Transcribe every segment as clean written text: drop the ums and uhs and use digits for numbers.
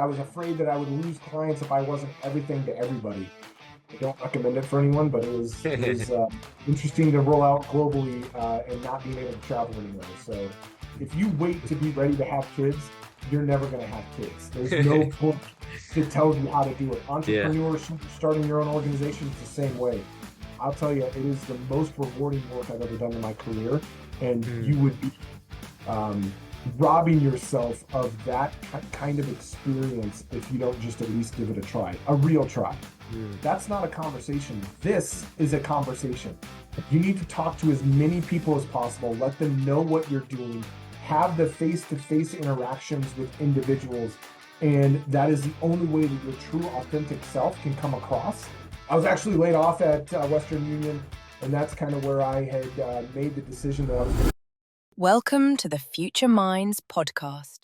I was afraid that I would lose clients if I wasn't everything to everybody. I don't recommend it for anyone, but it was interesting to roll out globally and not being able to travel anywhere. So if you wait to be ready to have kids, you're never going to have kids. There's no book that tells you how to do it. Yeah. Entrepreneurship, starting your own organization is the same way. I'll tell you, it is the most rewarding work I've ever done in my career, and Mm, you would be um, robbing yourself of that kind of experience if you don't just at least give it a try, a real try. mm. That's not a conversation. This is a conversation. You need to talk to as many people as possible, let them know what you're doing, have the face to face interactions with individuals. And that is the only way that your true, authentic self can come across. I was actually laid off at Western Union, and that's kind of where I had made the decision that I was going Welcome to the Future Minds podcast.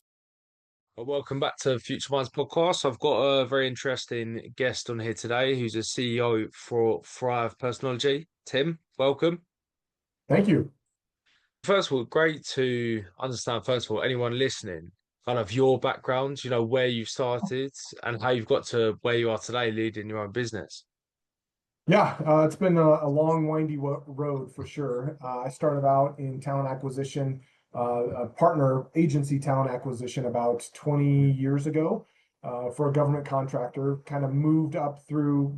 Well, welcome back to Future Minds podcast. I've got a very interesting guest on here today who's a CEO for Thrive Personology. Tim, welcome. to. Thank you. First of all, great to understand, first of all, anyone listening, kind of your background, where you started and how you've got to where you are today leading your own business. Yeah, it's been a long, windy road for sure. I started out in talent acquisition, a partner agency talent acquisition about 20 years ago for a government contractor. Kind of moved up through,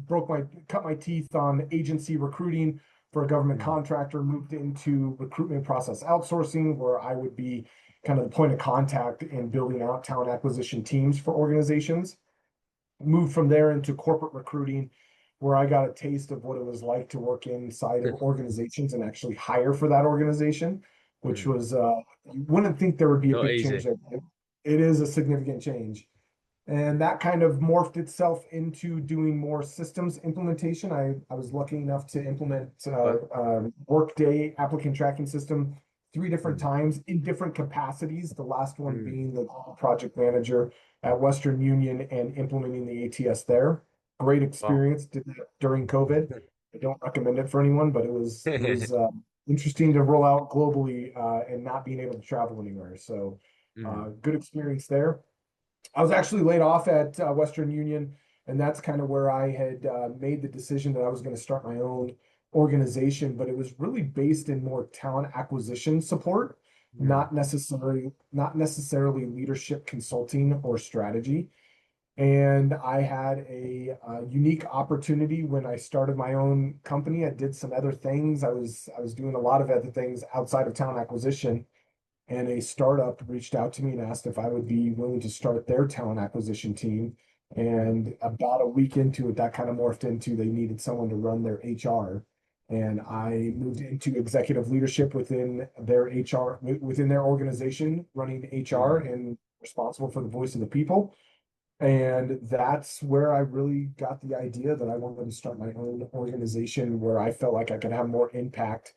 cut my teeth on agency recruiting for a government Mm. contractor, moved into recruitment process outsourcing, where I would be kind of the point of contact in building out talent acquisition teams for organizations. Moved from there into corporate recruiting, where I got a taste of what it was like to work inside of organizations and actually hire for that organization, which Mm. was, you wouldn't think there would be a Not big change easy. there. It is a significant change. And that kind of morphed itself into doing more systems implementation. I was lucky enough to implement But Workday applicant tracking system three different mm, times in different capacities. The last one mm, being the project manager at Western Union and implementing the ATS there. Great wow. experience. Did that during COVID. I don't recommend it for anyone, but it was interesting to roll out globally and not being able to travel anywhere. So Mm, good experience there. I was actually laid off at Western Union, and that's kind of where I had made the decision that I was going to start my own organization, but it was really based in more talent acquisition support, mm, not necessarily leadership consulting or strategy. And I had a unique opportunity when I started my own company. I did some other things. I was doing a lot of other things outside of talent acquisition, and a startup reached out to me and asked if I would be willing to start their talent acquisition team. mm. And about a week into it, that kind of morphed into they needed someone to run their HR. And I moved into executive leadership within their HR, within their organization, running HR Mm. and responsible for the voice of the people. And that's where I really got the idea that I wanted to start my own organization where I felt like I could have more impact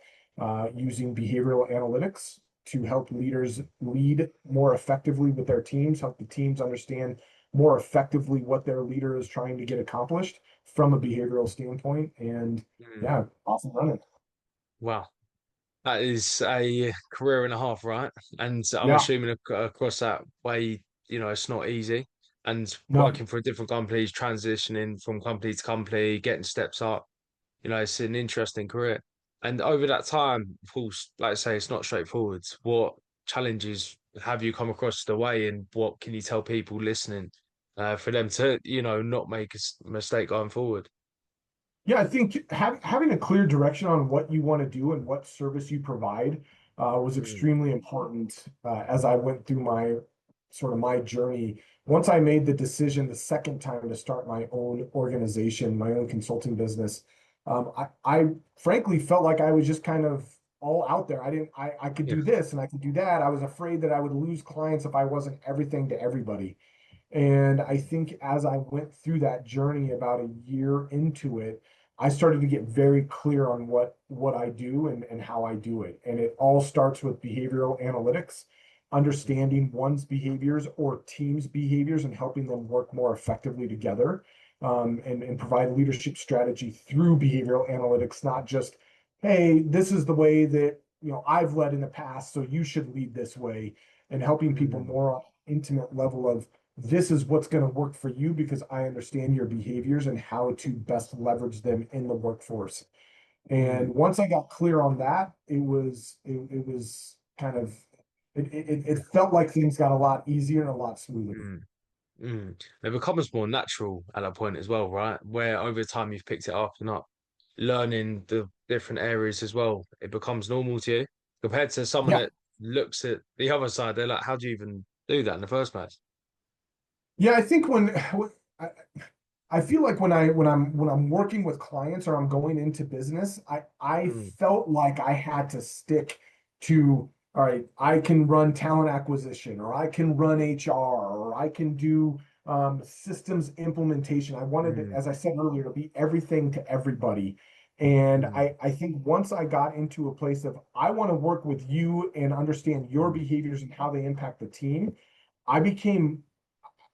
using behavioral analytics to help leaders lead more effectively with their teams, help the teams understand more effectively what their leader is trying to get accomplished from a behavioral standpoint. And Mm. yeah, off and running. Wow. That is a career and a half, right? And I'm Yeah, assuming across that way, it's not easy. And no, working for different companies, transitioning from company to company, getting steps up, it's an interesting career. And over that time, of course, like I say, it's not straightforward. What challenges have you come across the way, and what can you tell people listening for them to, not make a mistake going forward? yeah, I think having a clear direction on what you want to do and what service you provide was Mm, extremely important as I went through my journey. Once I made the decision the second time to start my own organization, my own consulting business, I frankly felt like I was just kind of all out there. I could yeah. do this and I could do that. I was afraid that I would lose clients if I wasn't everything to everybody. And I think as I went through that journey about a year into it, I started to get very clear on what I do and how I do it. And it all starts with behavioral analytics, understanding one's behaviors or team's behaviors and helping them work more effectively together, and provide leadership strategy through behavioral analytics, not just, hey, this is the way that I've led in the past, so you should lead this way, and helping people Mm, more on an intimate level of this is what's going to work for you because I understand your behaviors and how to best leverage them in the workforce. And Mm, once I got clear on that, it was kind of it felt like things got a lot easier and a lot smoother. mm, mm. It becomes more natural at that point as well, right? Where over time you've picked it up, you're not learning the different areas as well. It becomes normal to you compared to someone Yeah. that looks at the other side. They're like, how do you even do that in the first place? Yeah, I think I, I feel like when I'm working with clients or I'm going into business, I Mm, felt like I had to stick to, all right, I can run talent acquisition or I can run HR or I can do systems implementation. I wanted to, mm, as I said earlier, to be everything to everybody. And mm, I think once I got into a place of I want to work with you and understand your mm, behaviors and how they impact the team, I became,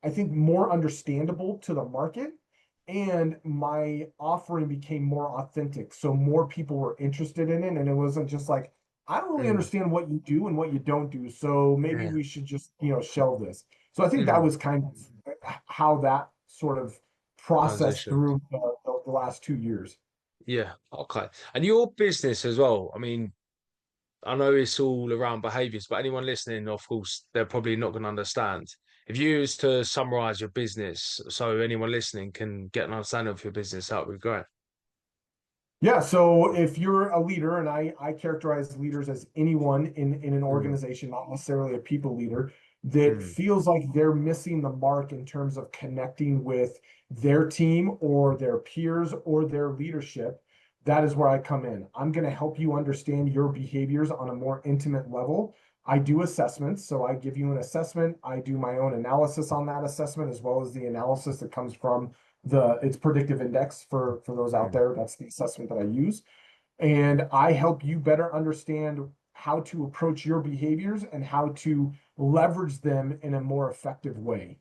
I think, more understandable to the market, and my offering became more authentic. So more people were interested in it, and it wasn't just like, I don't really mm. understand what you do and what you don't do, so maybe Yeah. we should just, shelve this. So I think that Mm. was kind of how that sort of processed Transition. through the last 2 years. Yeah. Okay. And your business as well. I mean, I know it's all around behaviors, but anyone listening, of course, they're probably not going to understand. If you was to summarize your business so anyone listening can get an understanding of your business, that would be great. Yeah, so if you're a leader, and I characterize leaders as anyone in an Mm, organization, not necessarily a people leader, that mm, feels like they're missing the mark in terms of connecting with their team or their peers or their leadership, that is where I come in. I'm going to help you understand your behaviors on a more intimate level. I do assessments, so I give you an assessment. I do my own analysis on that assessment, as well as the analysis that comes from its predictive index for those out mm, there. That's the assessment that I use. And I help you better understand how to approach your behaviors and how to leverage them in a more effective way.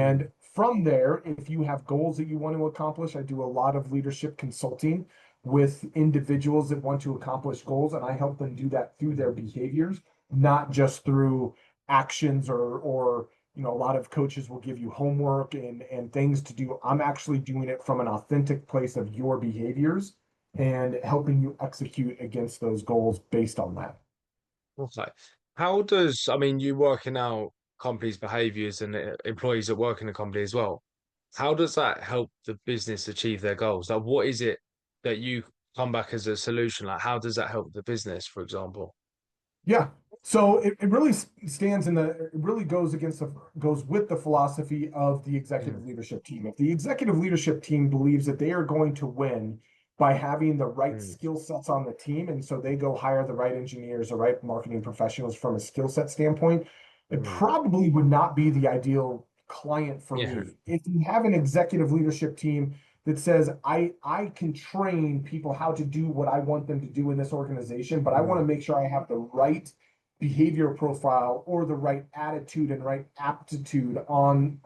mm, And from there, if you have goals that you want to accomplish, I do a lot of leadership consulting with individuals that want to accomplish goals, and I help them do that through their mm. behaviors, not just through actions or a lot of coaches will give you homework and things to do. I'm actually doing it from an authentic place of your behaviors and helping you execute against those goals based on that. Okay. How does, I mean, you working out companies' behaviors and employees that work in the company as well. How does that help the business achieve their goals? Like, what is it that you come back as a solution? Like, how does that help the business, for example? Yeah. So it really stands it really goes with the philosophy of the Mm, executive leadership team. If the executive leadership team believes that they are going to win by having the right mm, skill sets on the team, and so they go hire the right engineers, the right marketing professionals from a skill set standpoint, it mm. probably would not be the ideal client for Yeah. me. If you have an executive leadership team that says I can train people how to do what I want them to do in this organization, but I want Mm, to make sure I have the right behavior profile or the right attitude and right aptitude on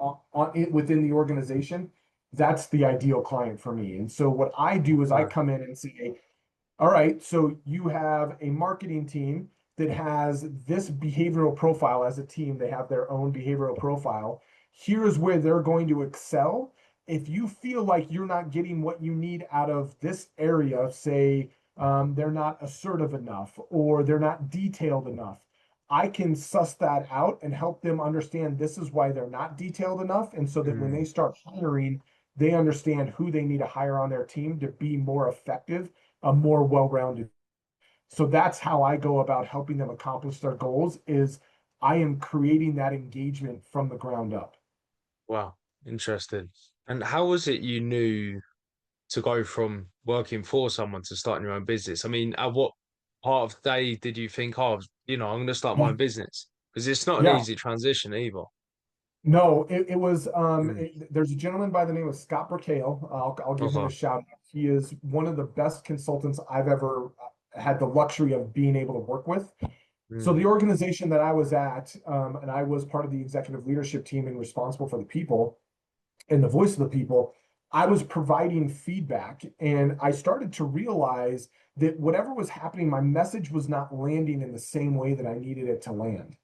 it within the organization. That's the ideal client for me. And so what I do is I okay. come in and say, all right, so you have a marketing team that has this behavioral profile as a team. They have their own behavioral profile. Here's where they're going to excel. If you feel like you're not getting what you need out of this area, say they're not assertive enough or they're not detailed enough, I can suss that out and help them understand this is why they're not detailed enough. And so that when they Mm, start hiring, they understand who they need to hire on their team to be more effective, a more well-rounded. So that's how I go about helping them accomplish their goals is I am creating that engagement from the ground up. wow. Interesting. And how was it you knew to go from working for someone to starting your own business? I mean, at what part of the day did you think, oh, I'm going to start my Yeah. own business? Because it's not an Yeah. easy transition either. No, it was Mm, there's a gentleman by the name of Scott Burkale. I'll give him a okay. shout out. He is one of the best consultants I've ever had the luxury of being able to work with. So the Mm, organization that I was at, and I was part of the executive leadership team and responsible for the people and the voice of the people, I was providing feedback. And I started to realize that whatever was happening, my message was not landing in the same way that I needed it to land.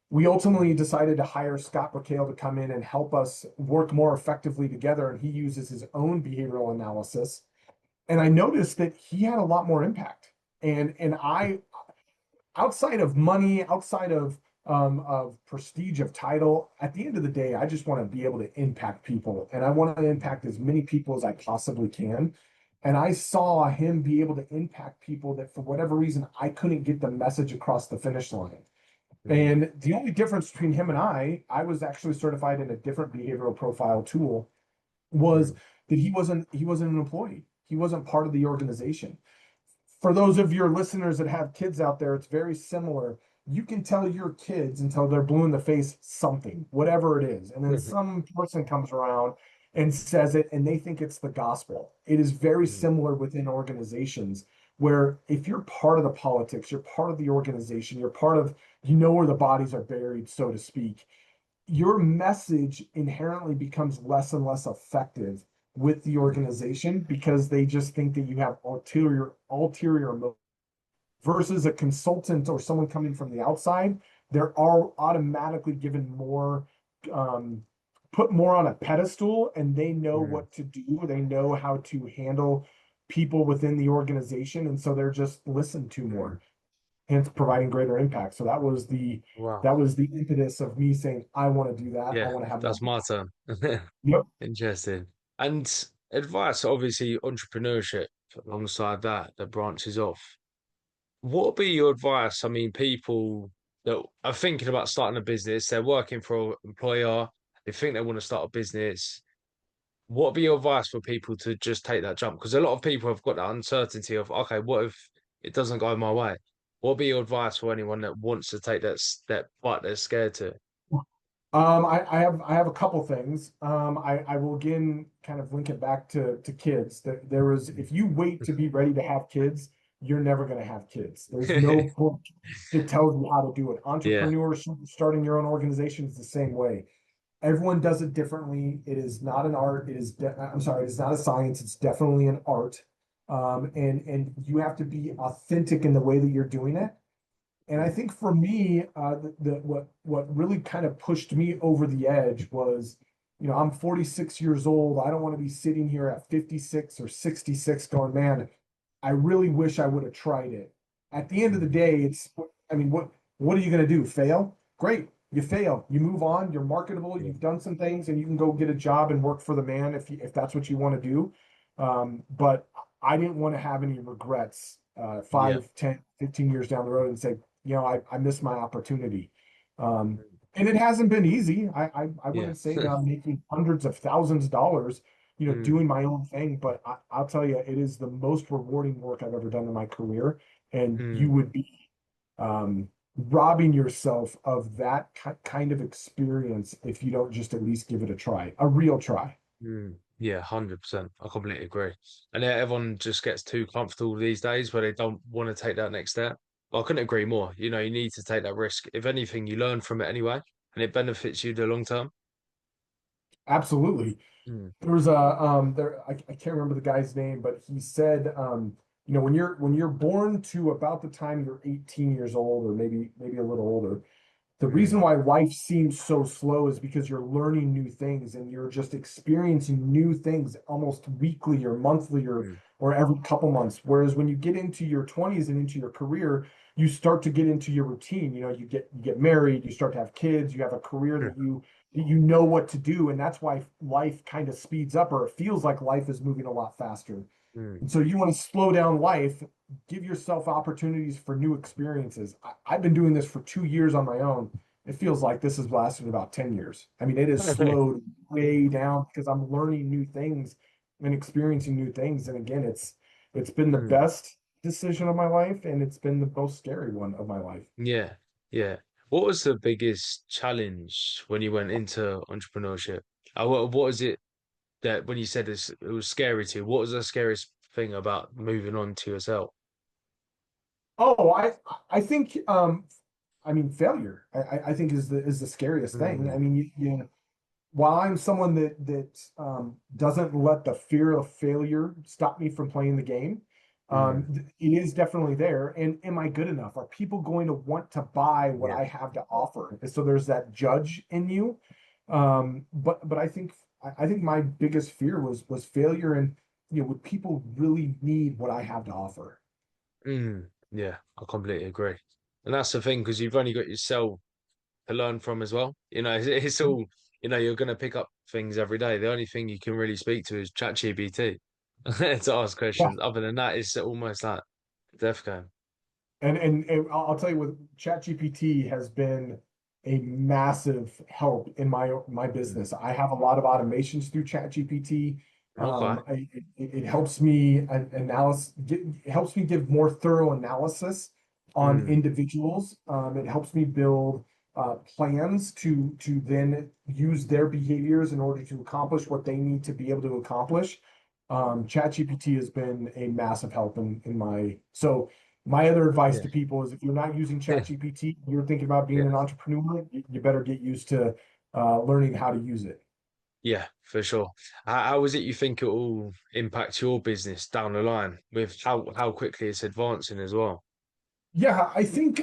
We ultimately decided to hire Scott McHale to come in and help us work more effectively together. And he uses his own behavioral analysis. And I noticed that he had a lot more impact. And I, outside of money, outside of prestige of title, at the end of the day, I just want to be able to impact people, and I want to impact as many people as I possibly can. And I saw him be able to impact people that for whatever reason I couldn't get the message across the finish line. Mm, And the only difference between him and I was actually certified in a different behavioral profile tool, was mm, that he wasn't an employee. He wasn't part of the organization. For those of your listeners that have kids out there, it's very similar. You can tell your kids until they're blue in the face something, whatever it is. And then some person comes around and says it and they think it's the gospel. It is very mm, similar within organizations where if you're part of the politics, you're part of the organization, you're part of, you know, where the bodies are buried, so to speak, your message inherently becomes less and less effective with the organization because they just think that you have ulterior motive versus a consultant or someone coming from the outside. They're all automatically given more, um, put more on a pedestal, and they know mm. what to do. They know how to handle people within the organization, and so they're just listened to more, hence providing greater impact. So Wow. that was the impetus of me saying, I want to do that. I Yeah, want to have more. that's my turn. Yep. Interesting. And advice, obviously, entrepreneurship alongside that, that branches off. What would be your advice? I mean, people that are thinking about starting a business, they're working for an employer, they think they want to start a business. What would be your advice for people to just take that jump? Because a lot of people have got that uncertainty of, okay, what if it doesn't go my way? What would be your advice for anyone that wants to take that step, but they're scared to? I have a couple things. I will again kind of link it back to kids. There was, if you wait to be ready to have kids, you're never going to have kids. There's no book that tells you how to do it. Yeah. Entrepreneurship, starting your own organization is the same way. Everyone does it differently. It is not an art. I'm sorry, it is not a science. It's definitely an art. And you have to be authentic in the way that you're doing it. And I Mm, think for me, what really kind of pushed me over the edge was, you know, I'm 46 years old. I don't want to be sitting here at 56 or 66 going, man, I really wish I would have tried it. At the end of the mm, day, I mean, what are you going to do? Fail? Great. You fail. You move on. You're marketable. yeah. You've done some things, and you can go get a job and work for the man if that's what you want to do. But I didn't want to have any regrets, Yeah. 5, 10, 15 years down the road and say, you know, I missed my opportunity. And it hasn't been easy. I Yeah. wouldn't say that I'm making hundreds of thousands of dollars, you know, Mm, doing my own thing, but I'll tell you, it is the most rewarding work I've ever done in my career. And you mm, would be robbing yourself of that kind of experience if you don't just at least give it a try, a real try. mm. Yeah, 100%. I completely agree. And yeah, everyone just gets too comfortable these days where they don't want to take that next step. But I couldn't agree more. You know, you need to take that risk. If anything, you learn from it anyway, and it benefits you the long term. Absolutely. Mm, There was I can't remember the guy's name, but he said, you know, when you're born to about the time you're 18 years old, or maybe a little older, the mm, reason why life seems so slow is because you're learning new things and you're just experiencing new things almost weekly or monthly mm, or every couple months. Whereas when you get into your 20s and into your career, you start to get into your routine. You know, you get married, you start to have kids, you have a career mm, that you know what to do, and that's why life kind of speeds up, or it feels like life is moving a lot faster. mm. And so you want to slow down life, give yourself opportunities for new experiences. I've been doing this for 2 years on my own. It feels like this has lasted about 10 years. I mean, it has slowed way down because I'm learning new things and experiencing new things. And again, it's been the Mm. best decision of my life, and it's been the most scary one of my life. Yeah, yeah. What was the biggest challenge when you went into entrepreneurship? What is it that when you said this, it was scary to you? What was the scariest thing about moving on to yourself? Oh, I think I mean failure. I think is the scariest thing. I Mm, mean, while I'm someone that doesn't let the fear of failure stop me from playing the game, Mm. It is definitely there. And am I good enough? Are people going to want to buy what Yeah. I have to offer? And so there's that judge in you. But I think my biggest fear was failure, and would people really need what I have to offer? Yeah, I completely agree. And that's the thing, because you've only got yourself to learn from as well. It's all, you're going to pick up things every day. The only thing you can really speak to is ChatGPT to ask Yeah. questions. Other than that, it's almost like death game. And I'll tell you, with ChatGPT has been a massive help in my Mm. business. I have a lot of automations through ChatGPT. Okay. It helps me it helps me give more thorough analysis on Mm. individuals. It helps me build plans to then use their behaviors in order to accomplish what they need to be able to accomplish. ChatGPT has been a massive help in my so. My other advice Yeah. to people is, if you're not using ChatGPT, you're thinking about being Yeah. an entrepreneur, you better get used to learning how to use it. Yeah, for sure. How is it you think it will impact your business down the line with how quickly it's advancing as well? Yeah, I think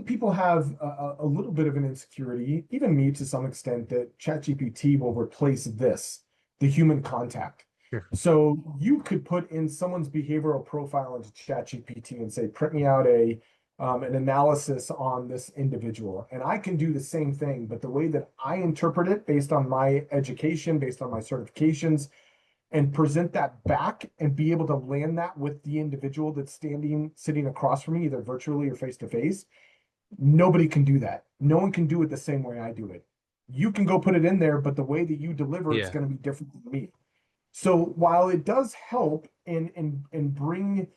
people have a little bit of an insecurity, even me to some extent, that ChatGPT will replace the human contact. Yeah. So you could put in someone's behavioral profile into ChatGPT and say, print me out an analysis on this individual. And I can do the same thing, but the way that I interpret it based on my education, based on my certifications, and present that back and be able to land that with the individual that's sitting across from me, either virtually or face to face. Nobody can do that. No one can do it the same way I do it. You can go put it in there, but the way that you deliver it's Yeah. going to be different than me. So while it does help and bring,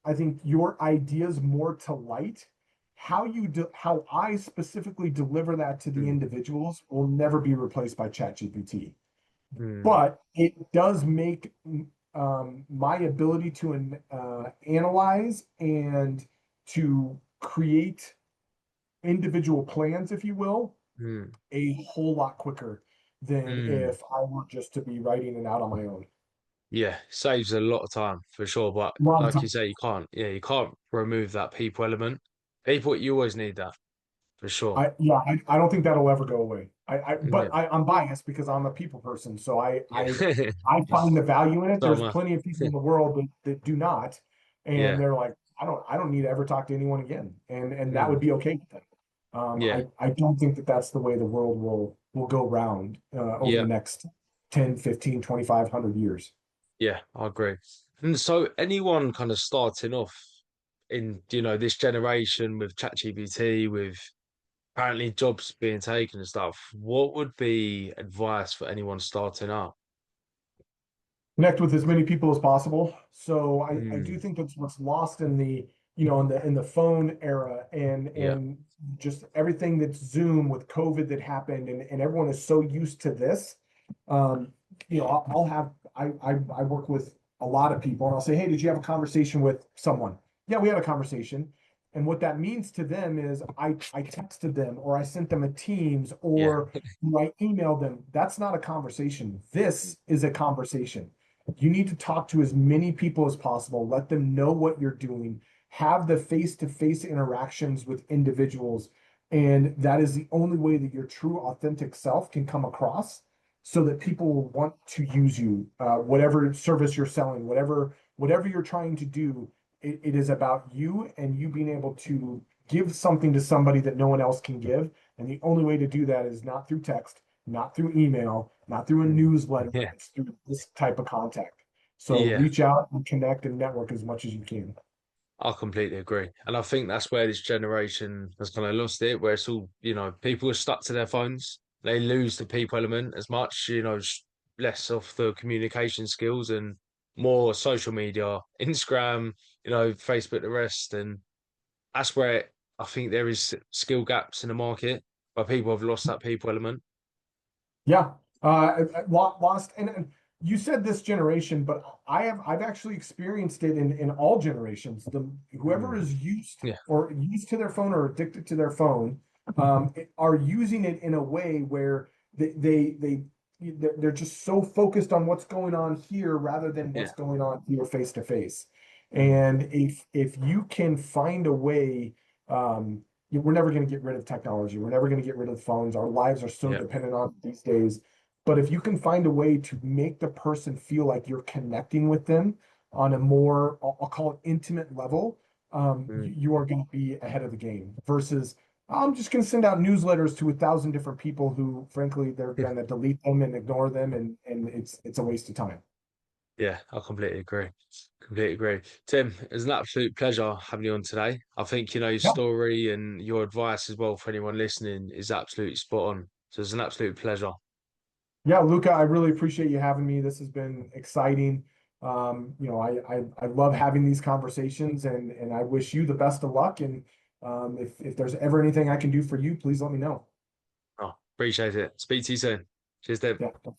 I think, your ideas more to light, how I specifically deliver that to the Mm. individuals will never be replaced by ChatGPT. Mm. But it does make my ability to analyze and to create individual plans, if you will, Mm. a whole lot quicker than Mm. if I were just to be writing it out on my own. Yeah, saves a lot of time for sure. But A lot of like you time. say, you can't remove that people element. People, you always need that for sure. I don't think that'll ever go away. Yeah. I'm biased because I'm a people person, so Yeah. I find the value in it. So There's am I. plenty of people in the world that do not, and Yeah. they're like, I don't need to ever talk to anyone again, and that would Mm. be okay with them. Yeah. I don't think that that's the way the world will go round over the Yeah. next 10, 15, 2500 years. Yeah, I agree. And so anyone kind of starting off in, this generation with ChatGPT, with apparently jobs being taken and stuff, what would be advice for anyone starting up? Connect with as many people as possible. So I do Mm. think that's what's lost in the, in the phone era, Yeah. and just everything that's Zoom with COVID that happened, and everyone is so used to this. Um, I'll have I work with a lot of people, and I'll say, hey, did you have a conversation with someone? Yeah, we had a conversation. And what that means to them is I texted them, or I sent them a Teams, Yeah. or I emailed them. That's not a conversation. This is a conversation. You need to talk to as many people as possible, let them know what you're doing, have the face-to-face interactions with individuals. And that is the only way that your true, authentic self can come across, so that people will want to use you, whatever service you're selling, whatever you're trying to do. It is about you, and you being able to give something to somebody that no one else can give. And the only way to do that is not through text, not through email, not through a Mm. newsletter. Yeah. It's through this type of contact. So Yeah. reach out and connect and network as much as you can. I completely agree. And I think that's where this generation has kind of lost it, where it's all, people are stuck to their phones. They lose the people element as much, less of the communication skills and more social media, Instagram, Facebook, the rest. And that's where I think there is skill gaps in the market where people have lost that people element. Yeah, lost. And you said this generation, but I've actually experienced it in all generations. Whoever Mm. is used Yeah. or used to their phone or addicted to their phone, are using it in a way where they they're just so focused on what's going on here rather than Yeah. what's going on here face to face. Mm. And if you can find a way, we're never going to get rid of technology. We're never going to get rid of phones. Our lives are so Yeah. dependent on it these days. But if you can find a way to make the person feel like you're connecting with them on a more, I'll call it intimate level, Mm. you are going to be ahead of the game versus I'm just going to send out newsletters to 1,000 different people who, frankly, they're going to delete them and ignore them, and it's a waste of time. Yeah, I completely agree. Completely agree. Tim, it's an absolute pleasure having you on today. I think, your Yeah, story and your advice as well for anyone listening is absolutely spot on. So it's an absolute pleasure. yeah, Luca, I really appreciate you having me. This has been exciting. I love having these conversations, and I wish you the best of luck. And if there's ever anything I can do for you, please let me know. Oh, appreciate it. Speak to you soon. Cheers, Tim. Yeah.